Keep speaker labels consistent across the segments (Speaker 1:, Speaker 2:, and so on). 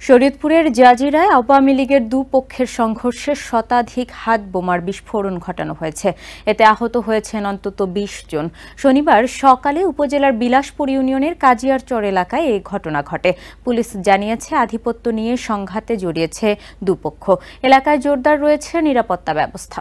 Speaker 1: শরীয়তপুরের জাজিরায় আওয়ামী লীগের দুপক্ষের সংঘর্ষে শতাধিক হাত বোমার বিস্ফোরণ ঘটানো হয়েছে। এতে আহত হয়েছেন অন্তত ২০ জন। শনিবার সকালে উপজেলার বিলাসপুর ইউনিয়নের কাজিয়ারচর এলাকায় এই ঘটনা ঘটে। পুলিশ জানিয়েছে, আধিপত্য নিয়ে সংঘাতে জড়িয়েছে দুপক্ষ। এলাকায় জোরদার রয়েছে নিরাপত্তা ব্যবস্থা।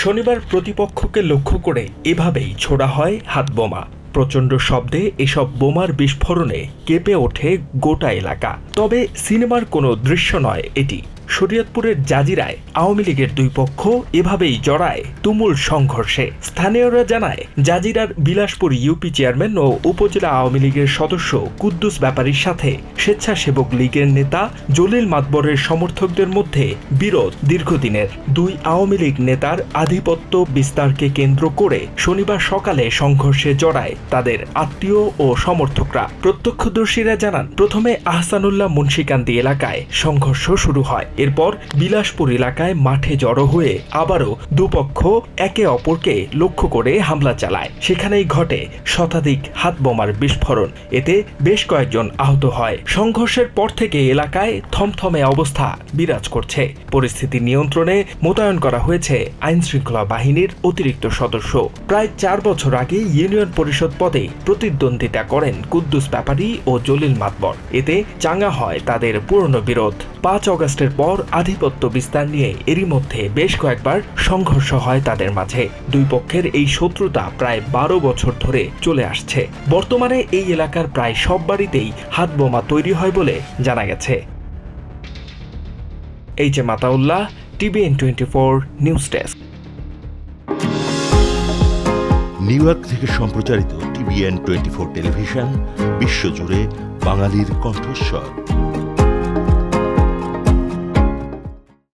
Speaker 2: শনিবার প্রতিপক্ষকে লক্ষ্য করে এভাবেই ছোড়া হয় হাত বোমা। প্রচণ্ড শব্দে এসব বোমার বিস্ফোরণে কেঁপে ওঠে গোটা এলাকা। তবে সিনেমার কোনো দৃশ্য নয় এটি। শরীয়তপুরের জাজিরায় আওয়ামী লীগের দুই পক্ষ এভাবেই জড়ায় তুমুল সংঘর্ষে। স্থানীয়রা জানায়, জাজিরার বিলাসপুর ইউপি চেয়ারম্যান ও উপজেলা আওয়ামী লীগের সদস্য কুদ্দুস ব্যাপারীর সাথে স্বেচ্ছাসেবক লীগের নেতা জলিল মাতবরের সমর্থকদের মধ্যে বিরোধ দীর্ঘদিনের। দুই আওয়ামী লীগ নেতার আধিপত্য বিস্তারকে কেন্দ্র করে শনিবার সকালে সংঘর্ষে জড়ায় তাদের আত্মীয় ও সমর্থকরা। প্রত্যক্ষদর্শীরা জানান, প্রথমে আহসানুল্লাহ মুন্সিকান্দি এলাকায় সংঘর্ষ শুরু হয়। এরপর বিলাসপুর এলাকায় মাঠে জড়ো হয়ে আবারও দুপক্ষ একে অপরকে লক্ষ্য করে হামলা চালায়। সেখানেই ঘটে শতাধিক হাত বোমার বিস্ফোরণ। এতে বেশ কয়েকজন আহত হয়। সংঘর্ষের পর থেকে এলাকায় থমথমে অবস্থা বিরাজ করছে। পরিস্থিতি নিয়ন্ত্রণে মোতায়েন করা হয়েছে আইন শৃঙ্খলা বাহিনীর অতিরিক্ত সদস্য। প্রায় ৪ বছর আগে ইউনিয়ন পরিষদ পদে প্রতিদ্বন্দ্বিতা করেন কুদ্দুস ব্যাপারী ও জলিল মাতবর। এতে চাঙ্গা হয় তাদের পুরনো বিরোধ। ৫ অগস্টের পর আধিপত্য বিস্তার নিয়ে এরই মধ্যে বেশ কয়েকবার সংঘর্ষ হয় তাদের মাঝে। দুই পক্ষের এই শত্রুতা প্রায় ১২ বছর ধরে চলে আসছে। বর্তমানে এই এলাকার প্রায় সব বাড়িতেই হাত বোমা তৈরি হয় বলে জানা গেছে। HM. Ataullah, TVN24 news desk.
Speaker 3: New York থেকে সম্প্রচারিত TVN24 টেলিভিশন বিশ্বজুড়ে বাঙালির কণ্ঠস্বর।